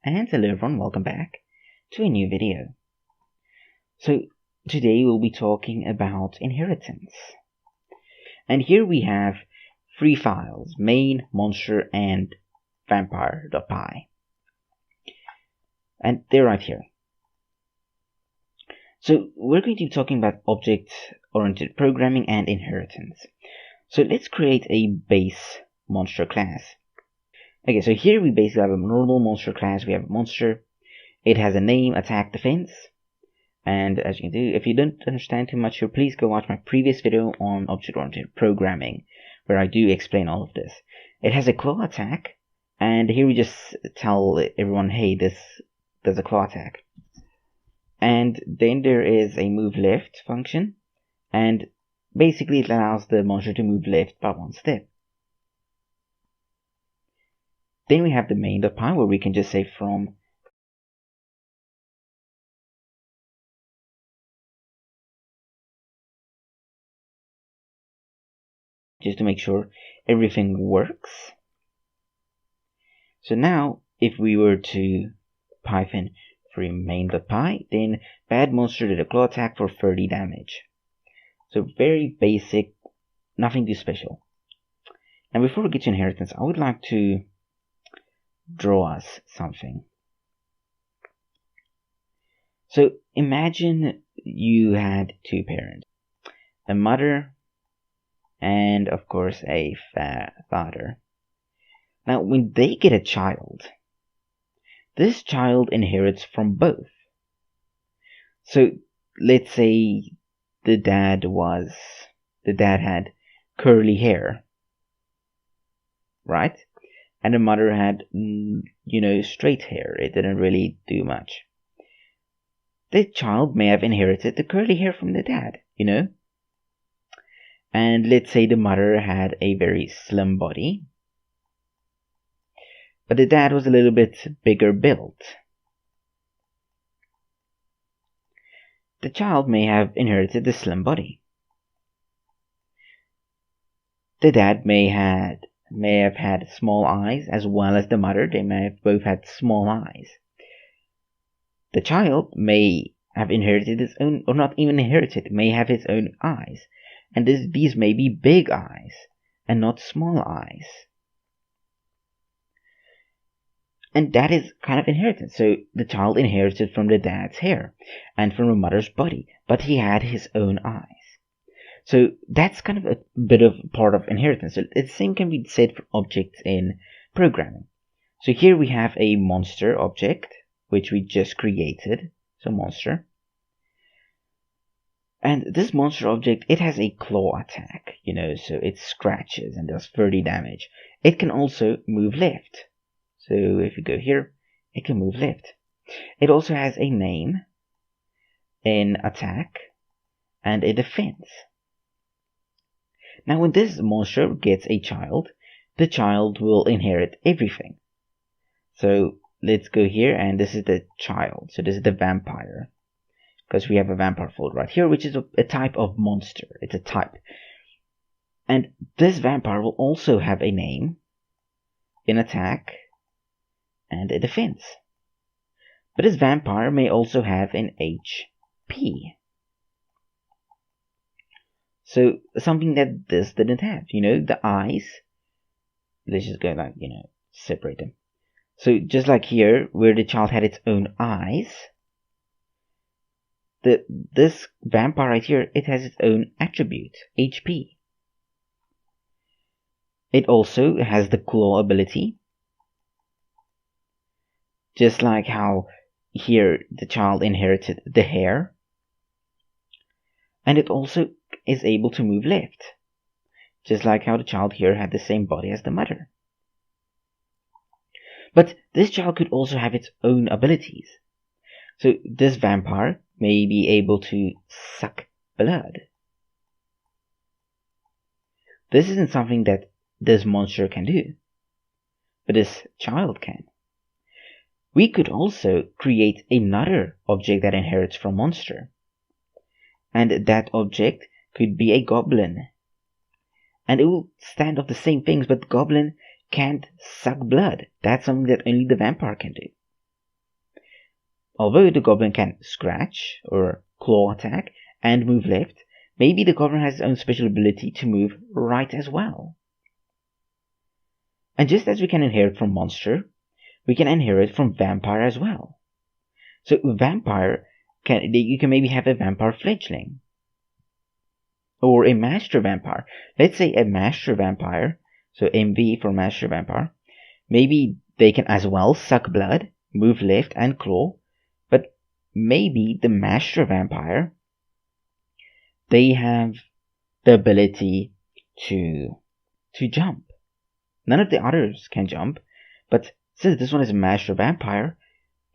And hello everyone, welcome back to a new video. So today we'll be talking about inheritance. And here we have three files, main, monster, and vampire.py. And they're right here. So we're going to be talking about object-oriented programming and inheritance. So let's create a base monster class. Okay, so here we basically have a normal monster class. We have a monster. It has a name, attack, defense. And as you can do, if you don't understand too much here, please go watch my previous video on object-oriented programming, where I do explain all of this. It has a claw attack, and here we just tell everyone, hey, there's a claw attack. And then there is a move left function, and basically it allows the monster to move left by one step. Then we have the main.py, where we can just say from just to make sure everything works. So now, if we were to python free main.py, then bad monster did a claw attack for 30 damage. So very basic, nothing too special. And before we get to inheritance, I would like to draw us something. So imagine you had two parents, a mother and of course a father. Now when they get a child, this child inherits from both. So let's say the dad had curly hair, right? And the mother had, straight hair. It didn't really do much. The child may have inherited the curly hair from the dad, And let's say the mother had a very slim body, but the dad was a little bit bigger built. The child may have inherited the slim body. The dad may have had small eyes, as well as the mother. They may have both had small eyes. The child may have inherited his own, or not even inherited, may have his own eyes. And these may be big eyes, and not small eyes. And that is kind of inheritance. So the child inherited from the dad's hair, and from the mother's body, but he had his own eyes. So that's kind of a bit of part of inheritance. So the same can be said for objects in programming. So here we have a monster object, which we just created. So monster. And this monster object, it has a claw attack, so it scratches and does 30 damage. It can also move left. So if you go here, it can move left. It also has a name, an attack, and a defense. Now when this monster gets a child, the child will inherit everything. So let's go here, and this is the child. So this is the vampire, because we have a vampire folder right here, which is a type of monster. It's a type. And this vampire will also have a name, an attack, and a defense. But this vampire may also have an HP. So something that this didn't have, the eyes. Let's just go like, separate them. So just like here, where the child had its own eyes, this vampire right here, it has its own attribute, HP. It also has the claw ability, just like how here the child inherited the hair. And it also is able to move left, just like how the child here had the same body as the mother. But this child could also have its own abilities. So this vampire may be able to suck blood. This isn't something that this monster can do, but this child can. We could also create another object that inherits from monster. And that object could be a goblin. And it will stand off the same things, but the goblin can't suck blood. That's something that only the vampire can do. Although the goblin can scratch or claw attack and move left, maybe the goblin has its own special ability to move right as well. And just as we can inherit from monster, we can inherit from vampire as well. So vampire, you can maybe have a vampire fledgling. Or a master vampire. Let's say a master vampire, so MV for master vampire. Maybe they can as well suck blood, move left and claw, but maybe the master vampire, they have the ability to jump. None of the others can jump, but since this one is a master vampire,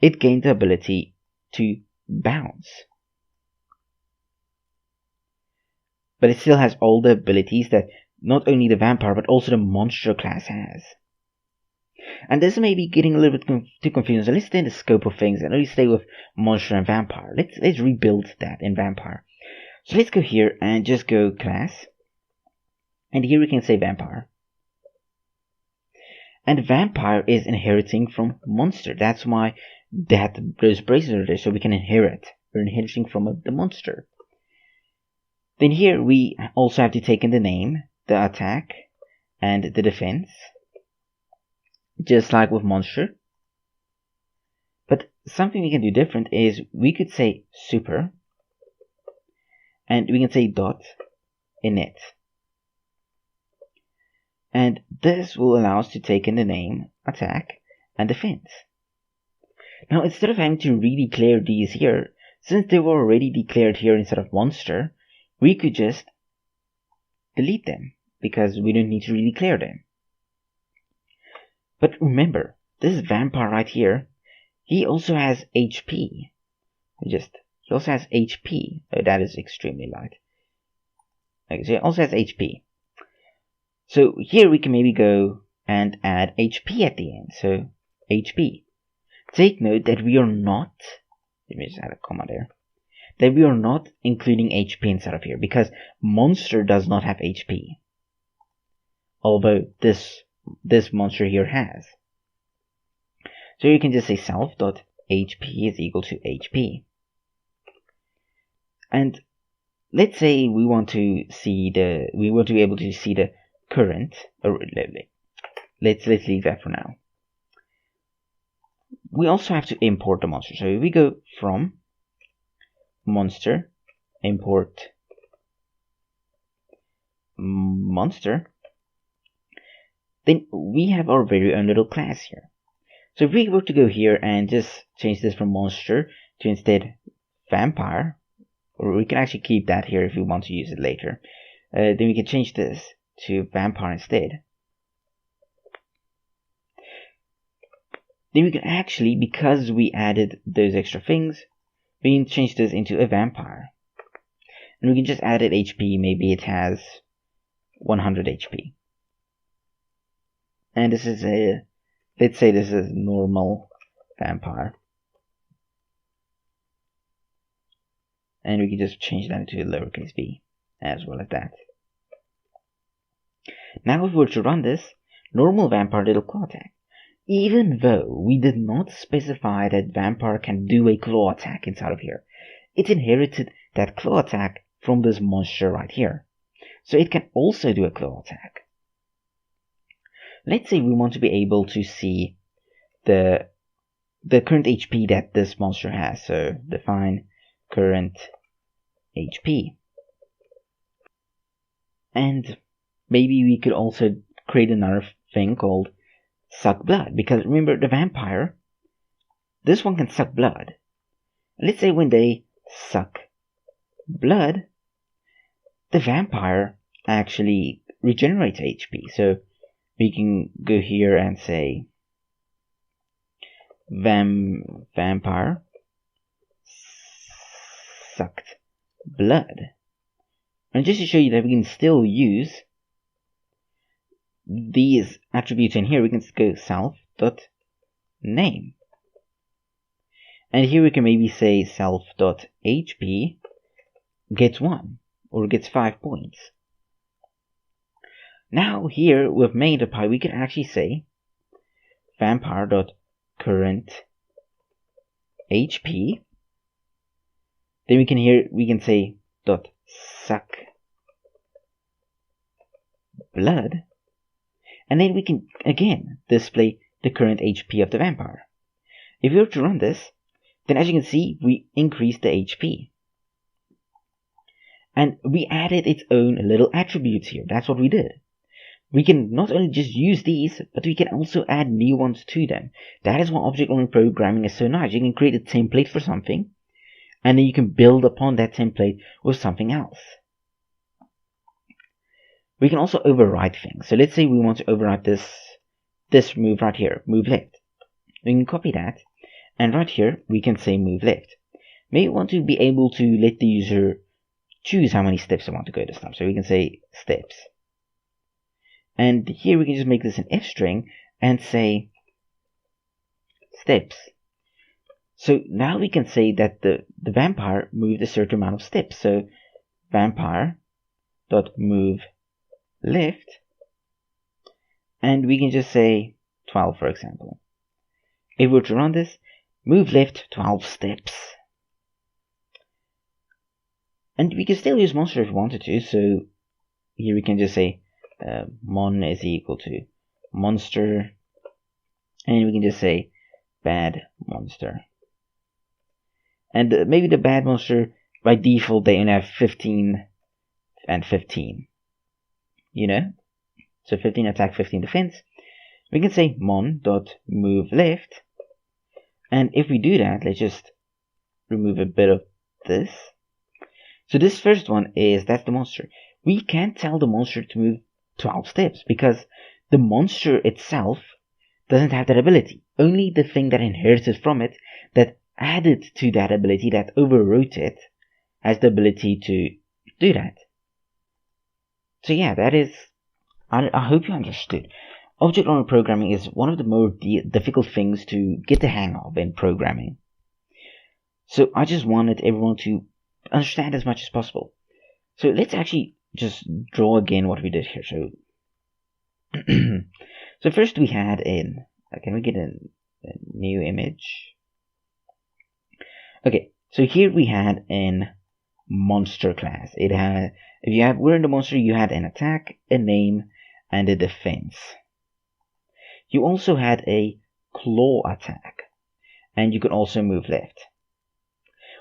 it gained the ability to bounce. But it still has all the abilities that not only the vampire but also the monster class has. And this may be getting a little bit too confusing, so let's stay in the scope of things and only stay with monster and vampire. Let's rebuild that in vampire. So let's go here and just go class. And here we can say vampire. And vampire is inheriting from monster. That's why those braces are there, so we can inherit. We're inheriting from the monster. Then here we also have to take in the name, the attack, and the defense. Just like with monster. But something we can do different is we could say super. And we can say dot init. And this will allow us to take in the name, attack, and defense. Now instead of having to redeclare these here, since they were already declared here instead of monster, we could just delete them, because we don't need to redeclare them. But remember, this vampire right here, he also has HP. He also has HP. Oh, that is extremely light. Okay, so he also has HP. So here we can maybe go and add HP at the end. So HP. Take note that we are not, let me just add a comma there, that we are not including HP inside of here because monster does not have HP. Although this monster here has. So you can just say self.hp is equal to HP. And let's say we want to be able to see the current, or let's leave that for now. We also have to import the monster. So if we go from monster, import monster, then we have our very own little class here. So if we were to go here and just change this from monster to instead vampire, or we can actually keep that here if we want to use it later, then we can change this to vampire instead. Then we can actually, because we added those extra things, we can change this into a vampire. And we can just add it HP, maybe it has 100 HP. And this is let's say this is normal vampire. And we can just change that to lowercase v, as well as that. Now if we were to run this, normal vampire did a claw attack. Even though we did not specify that vampire can do a claw attack inside of here, it inherited that claw attack from this monster right here. So it can also do a claw attack. Let's say we want to be able to see the current HP that this monster has. So define current HP. And maybe we could also create another thing called suck blood, because remember the vampire, this one can suck blood. Let's say when they suck blood, the vampire actually regenerates HP. So we can go here and say vampire sucked blood. And just to show you that we can still use these attributes in here, we can go self.name. And here we can maybe say self.hp gets 1 or gets 5 points. Now here with MainToPy we can actually say vampire.current HP. Then we can say dot suck blood, and then we can again display the current HP of the vampire. If we were to run this, then as you can see, we increased the HP. And we added its own little attributes here. That's what we did. We can not only just use these, but we can also add new ones to them. That is why object-oriented programming is so nice. You can create a template for something, and then you can build upon that template with something else. We can also override things. So let's say we want to override this move right here, move left. We can copy that, and right here we can say move left. Maybe we want to be able to let the user choose how many steps they want to go this time. So we can say steps. And here we can just make this an F string and say steps. So now we can say that the vampire moved a certain amount of steps. So vampire dot move left, and we can just say 12, for example. If we were to run this, move left 12 steps. And we can still use monster if we wanted to. So here we can just say mon is equal to monster, and we can just say bad monster. And maybe the bad monster, by default, they only have 15 and 15. You know? So 15 attack, 15 defense. We can say mon dot move left. And if we do that, let's just remove a bit of this. So this first one that's the monster. We can't tell the monster to move 12 steps because the monster itself doesn't have that ability. Only the thing that inherited from it, that added to that ability, that overwrote it, has the ability to do that. So yeah, that is, I hope you understood. Object-oriented programming is one of the more difficult things to get the hang of in programming. So I just wanted everyone to understand as much as possible. So let's actually just draw again what we did here. So, so first we had in, can we get a new image? Okay, so here we had in monster class. It had, we're in the monster, you had an attack, a name, and a defense. You also had a claw attack, and you could also move left.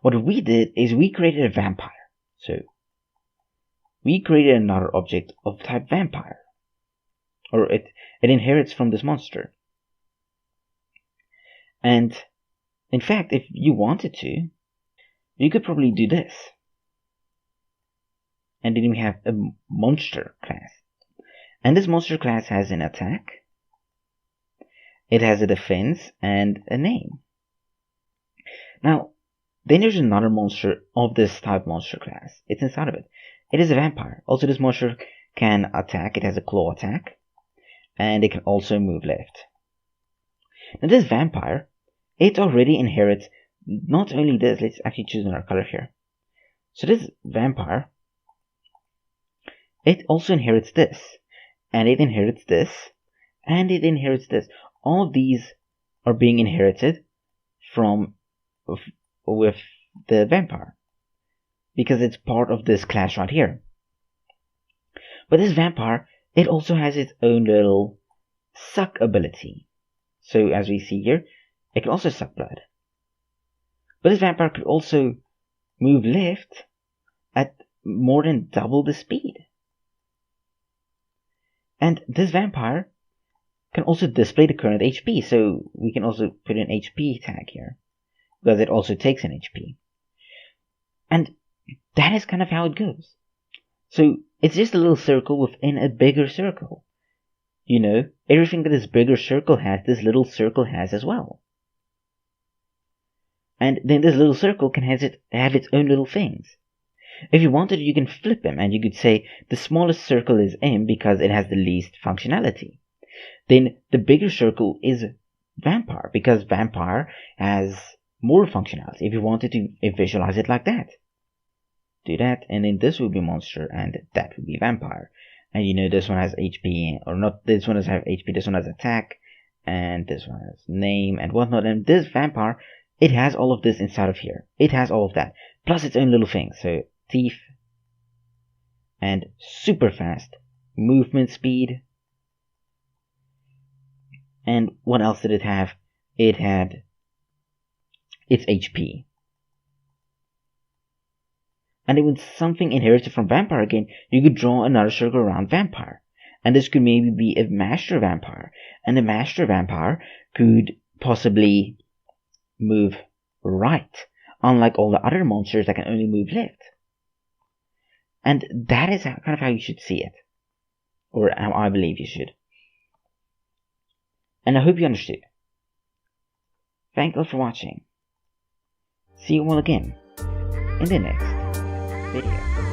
What we did is we created a vampire. So we created another object of type vampire, or it inherits from this monster. And in fact, if you wanted to, you could probably do this. And then we have a monster class. And this monster class has an attack, it has a defense, and a name. Now, then there's another monster of this type monster class. It's inside of it. It is a vampire. Also, this monster can attack. It has a claw attack. And it can also move left. Now, this vampire, it already inherits not only this. Let's actually choose another color here. So this vampire, it also inherits this. And it inherits this. And it inherits this. All of these are being inherited from with the vampire, because it's part of this class right here. But this vampire, it also has its own little suck ability. So as we see here, it can also suck blood. But this vampire could also move left at more than double the speed. And this vampire can also display the current HP, so we can also put an HP tag here, because it also takes an HP. And that is kind of how it goes. So it's just a little circle within a bigger circle. You know, everything that this bigger circle has, this little circle has as well. And then this little circle can have its own little things. If you wanted, you can flip them, and you could say the smallest circle is M because it has the least functionality. Then the bigger circle is vampire, because vampire has more functionality. If you wanted to visualize it like that, do that, and then this will be monster, and that will be vampire. And you know, this one has HP, or not, this one doesn't have HP, this one has attack, and this one has name and whatnot, and this vampire it has all of this inside of here. It has all of that, plus its own little thing. So thief, and super fast, movement speed, and what else did it have? It had its HP. And when something inherited from Vampire again, you could draw another circle around Vampire. And this could maybe be a Master Vampire. And the Master Vampire could possibly move right, unlike all the other monsters that can only move left. And that is kind of how you should see it. Or how I believe you should. And I hope you understood. Thank you all for watching. See you all again in the next video.